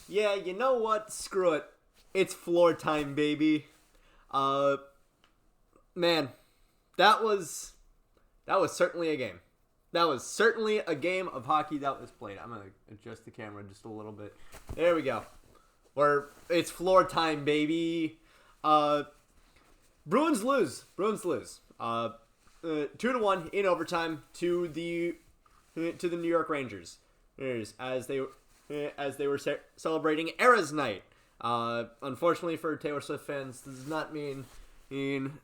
Yeah, you know what? Screw it. It's floor time, baby. Man, that was certainly a game. That was certainly a game of hockey that was played. I'm gonna adjust the camera just a little bit. There we go. It's floor time, baby. Bruins lose. 2-1 in overtime to the New York Rangers as they were celebrating Eras Night. Unfortunately for Taylor Swift fans, this does not mean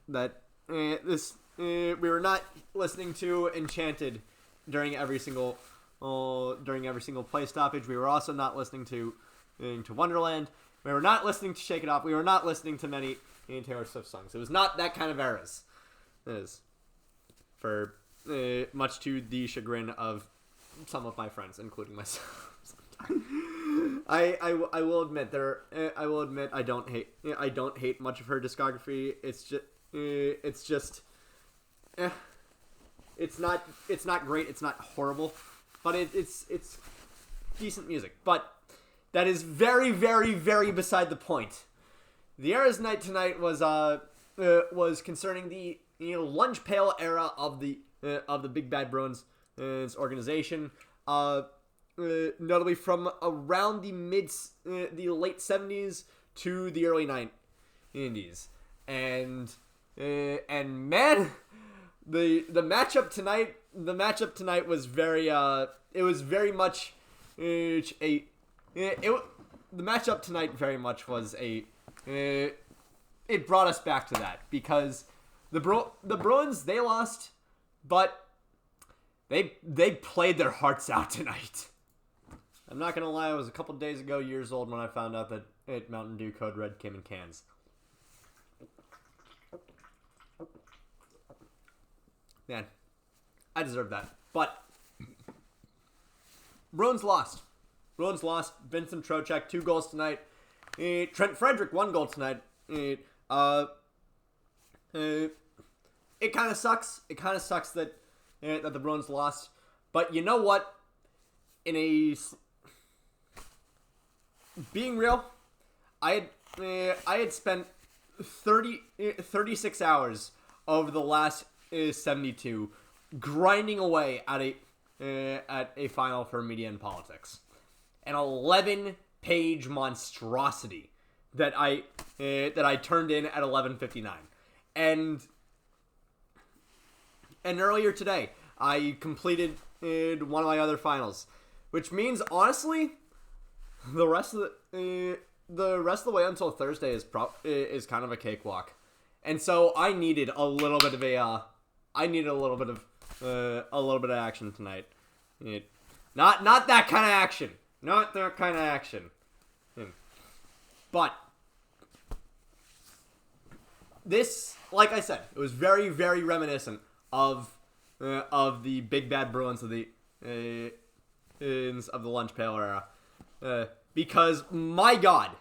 that we were not listening to Enchanted during every single play stoppage. We were also not listening to Wonderland. We were not listening to Shake It Off. We were not listening to many Taylor Swift songs. It was not that kind of Eras. It is, for much to the chagrin of some of my friends, including myself. I will admit I don't hate much of her discography. It's not great. It's not horrible, but it's decent music. But that is very, very, very beside the point. The Eras Night tonight was concerning the lunch pail era of the Big Bad Bruins organization. Notably from around the late 70s to the early 90s, and man, the matchup tonight was very it was very much the matchup tonight very much was it brought us back to that, because the Bruins, they lost, but they played their hearts out tonight. I'm not gonna lie, I was a couple days ago, years old, when I found out that Mountain Dew Code Red came in cans. Man, I deserve that. But Bruins lost. Vincent Trocheck, 2 goals tonight. Trent Frederick, 1 goal tonight. It kind of sucks. It kind of sucks that the Bruins lost. But you know what? Being real, I had spent 36 hours over the last 72 grinding away at a final for media and politics, an 11-page monstrosity that I turned in at 11:59, and earlier today I completed one of my other finals, which means honestly the rest of the way until Thursday is kind of a cakewalk, and so I needed a little bit of action tonight. Not that kind of action. Not that kind of action. But this, like I said, it was very, very reminiscent of the Big Bad Bruins of the lunch pail era. Because, my God,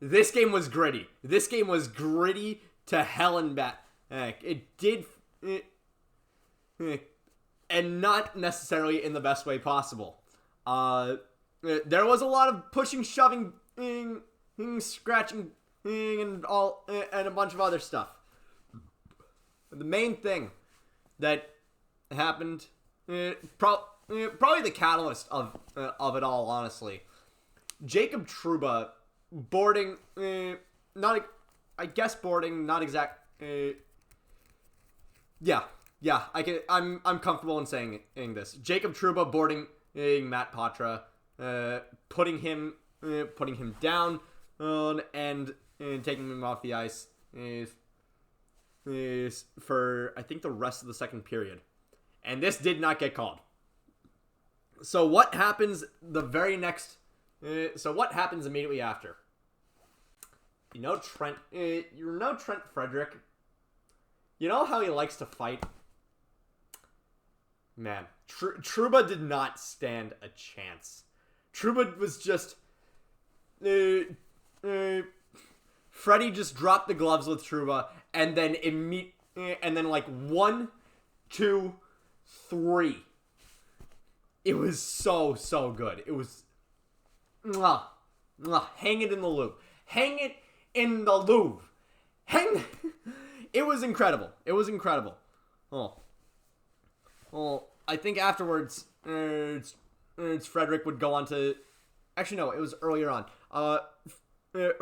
this game was gritty. This game was gritty to hell and back. And not necessarily in the best way possible. There was a lot of pushing, shoving, scratching, and a bunch of other stuff. The main thing that happened, probably the catalyst of it all, honestly. Jacob Trouba boarding, not exact. Yeah, I'm comfortable in saying this. Jacob Trouba boarding Matt Patra, putting him down, and taking him off the ice is for, I think, the rest of the second period, and this did not get called. So what happens immediately after? Trent Frederick. You know how he likes to fight? Man, Trouba did not stand a chance. Trouba was just... Freddie just dropped the gloves with Trouba, and then like 1, 2, 3. It was so good. It was... Hang it in the Louvre. Hang it in the Louvre. It was incredible. It was incredible. Well, I think afterwards, Frederick would go on to. Actually, no, it was earlier on.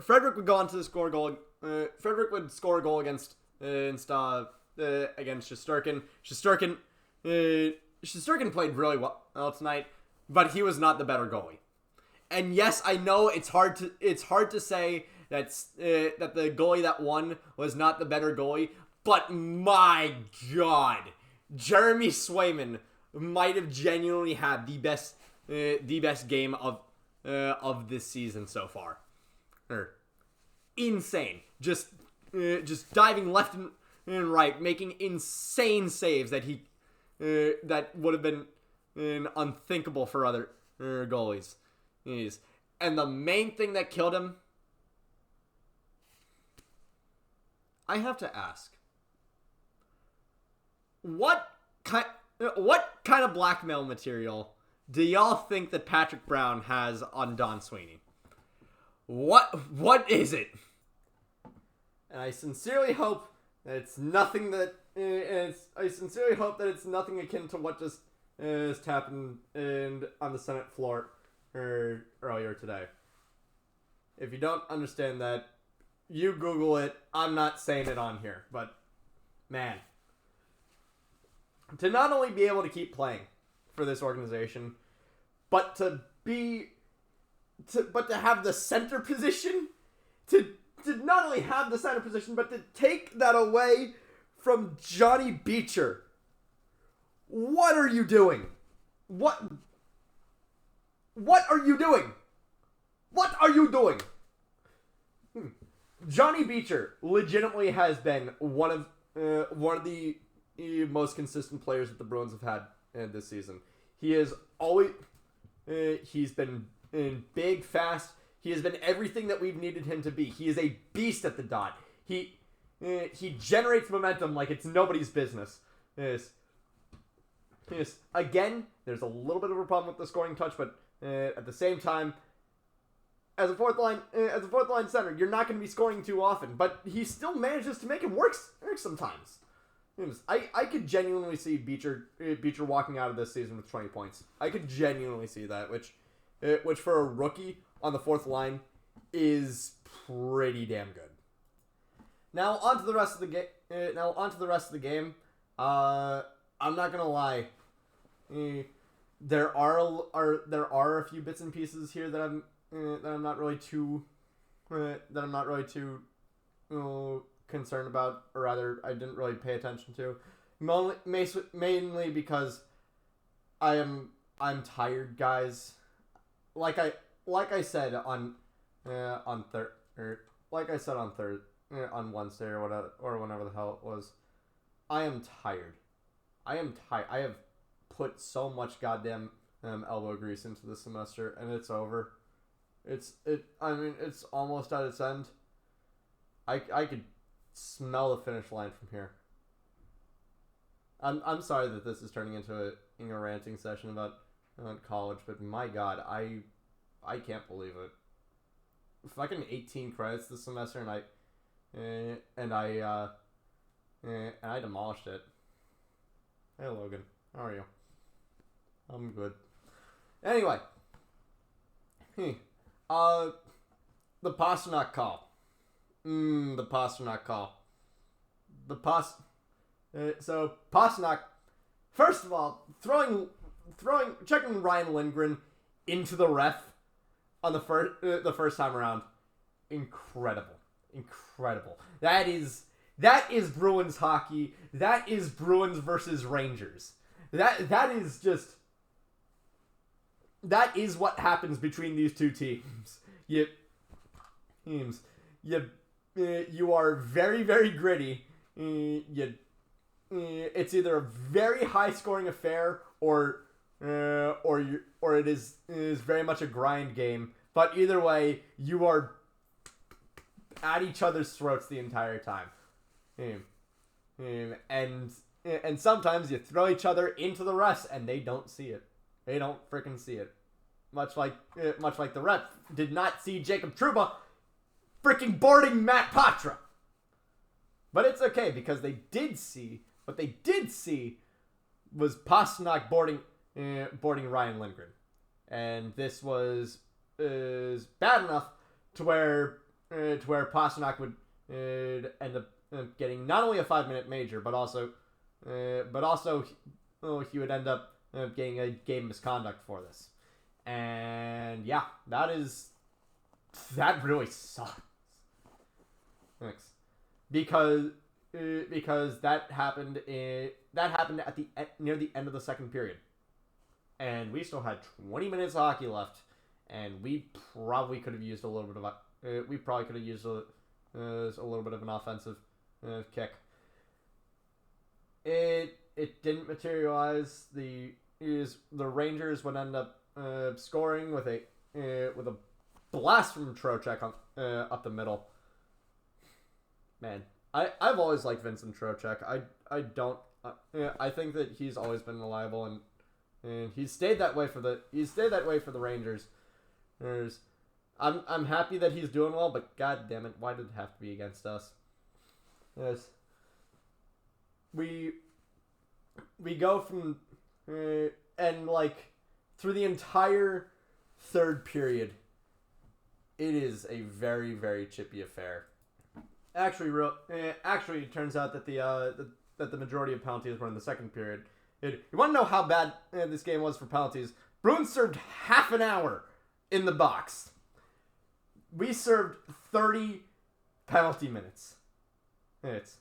Frederick would go on to score a goal. Frederick would score a goal against Shesterkin. Shesterkin played really well tonight, but he was not the better goalie. And yes, I know it's hard to say that the goalie that won was not the better goalie, but my God, Jeremy Swayman might have genuinely had the best game of this season so far. Insane, just diving left and right, making insane saves that would have been unthinkable for other goalies. And the main thing that killed him, I have to ask, what kind of blackmail material do y'all think that Patrick Brown has on Don Sweeney? What is it? And I sincerely hope that it's nothing akin to what just happened on the Senate floor earlier today. If you don't understand that, you Google it. I'm not saying it on here, but man, to not only be able to keep playing for this organization, but to have the center position, to not only have the center position, but to take that away from Johnny Beecher. What are you doing? What are you doing? What are you doing? Johnny Beecher legitimately has been one of the most consistent players that the Bruins have had this season. He has always he's been big, fast. He has been everything that we've needed him to be. He is a beast at the dot. He generates momentum like it's nobody's business. Yes. Again, there's a little bit of a problem with the scoring touch, but at the same time, as a fourth line center, you're not going to be scoring too often. But he still manages to make it work sometimes. I could genuinely see Beecher walking out of this season with 20 points. I could genuinely see that, which for a rookie on the fourth line is pretty damn good. Now on to the rest of the game. I'm not gonna lie. There are a few bits and pieces here that I'm not really too concerned about, or rather, I didn't really pay attention to. Mainly because I'm tired, guys. Like I said on Wednesday or whenever the hell it was, I am tired. I have put so much goddamn elbow grease into this semester, and it's over. It's almost at its end. I could smell the finish line from here. I'm sorry that this is turning into a ranting session about college, but my God, I can't believe it. Fucking 18 credits this semester, and I demolished it. Hey Logan, how are you? I'm good. Anyway, the Pasternak call. The Pasternak call. So Pasternak, first of all, checking Ryan Lindgren into the ref on the first time around, incredible. That is Bruins hockey. That is Bruins versus Rangers. That is what happens between these two teams. You are very, very gritty. It's either a very high scoring affair or it is very much a grind game. But either way, you are at each other's throats the entire time. And sometimes you throw each other into the refs and they don't see it. They don't freaking see it. much like the rep, did not see Jacob Trouba freaking boarding Matt Patra. But it's okay, because what they did see was Pastrnak boarding Ryan Lindgren. And this was bad enough to where Pastrnak would end up getting not only a 5-minute major, but also he would end up getting a game misconduct for this. And yeah, that really sucks. Thanks. Because that happened at near the end of the second period, and we still had 20 minutes of hockey left, and we probably could have used a little bit of a little bit of an offensive kick. It didn't materialize. The Rangers would end up scoring with a blast from Trocheck up the middle. Man, I've always liked Vincent Trocheck. I think that he's always been reliable, and he's stayed that way for the Rangers. I'm happy that he's doing well, but god damn it, why did it have to be against us? Yes. We go from and like through the entire third period, it is a very, very chippy affair. Actually, it turns out that the majority of penalties were in the second period. You want to know how bad this game was for penalties? Bruins served half an hour in the box. We served 30 penalty minutes. It's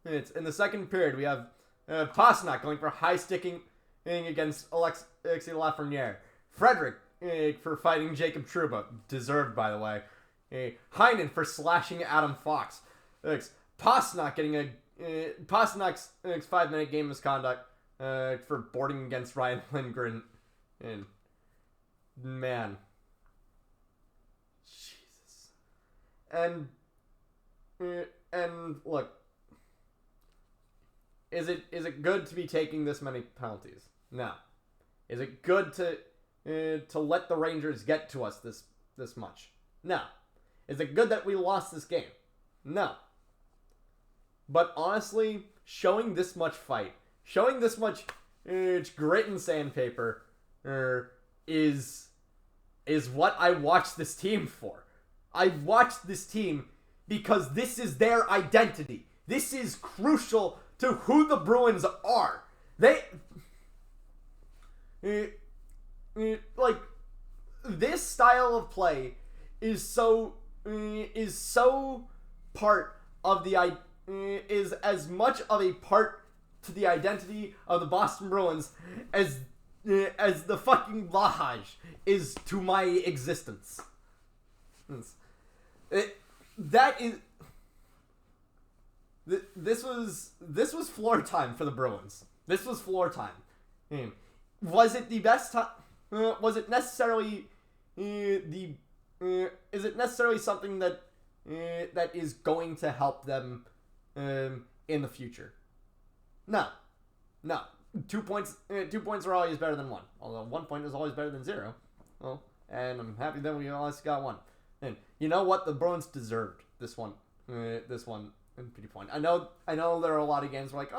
in the second period. We have Pastrnak going for high sticking against Alexis Lafreniere. Frederick for fighting Jacob Trouba, deserved by the way. Heinen for slashing Adam Fox. Pastrnak getting Pastrnak's 5-minute game misconduct for boarding against Ryan Lindgren. And man, Jesus. And look, is it good to be taking this many penalties? No. Is it good to let the Rangers get to us this much? No. Is it good that we lost this game? No. But honestly, showing this much fight, showing this much grit and sandpaper is what I watched this team for. I watched this team because this is their identity. This is crucial to who the Bruins are. They like this style of play is so part of the is as much of a part to the identity of the Boston Bruins as the fucking Lahaj is to my existence. This was floor time for the Bruins. This was floor time. Was it the best time? Was it necessarily is it necessarily something that is going to help them in the future? No. 2 points are always better than 1. Although 1 point is always better than 0. Well, and I'm happy that we always got 1. And you know what? The Bruins deserved this one. This one pity point. I know there are a lot of games where like,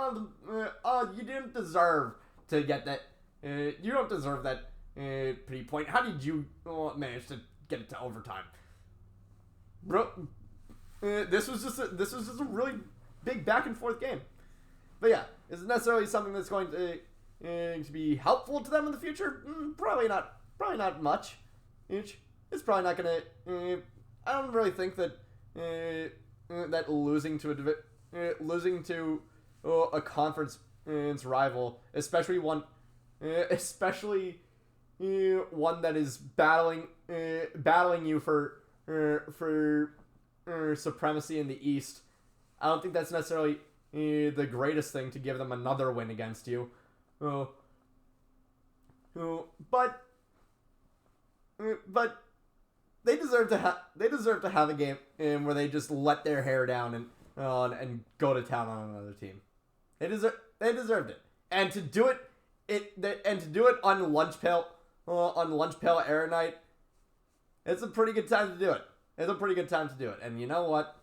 you didn't deserve to get that. You don't deserve that pity point. How did you manage to get it to overtime? Bro, this was just a really big back and forth game. But yeah, is it necessarily something that's going to be helpful to them in the future? Probably not. Probably not much. It's probably not going to. I don't really think that that losing to a conference rival, especially one that is battling you for supremacy in the East. I don't think that's necessarily the greatest thing to give them another win against you. But they deserve to have a game where they just let their hair down and go to town on another team. They deserved it, and to do it on lunch pail on Lunch Pail Era Night, it's a pretty good time to do it. And you know what?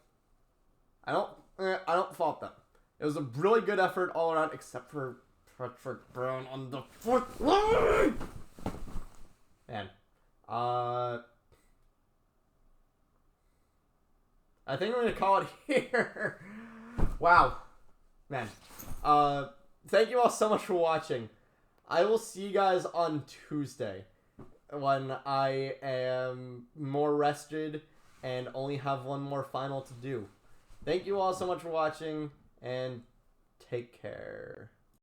I don't fault them. It was a really good effort all around, except for Patrick Brown on the fourth line. Man, I think we're gonna call it here. Wow, man. Thank you all so much for watching. I will see you guys on Tuesday when I am more rested and only have one more final to do. Thank you all so much for watching, and take care.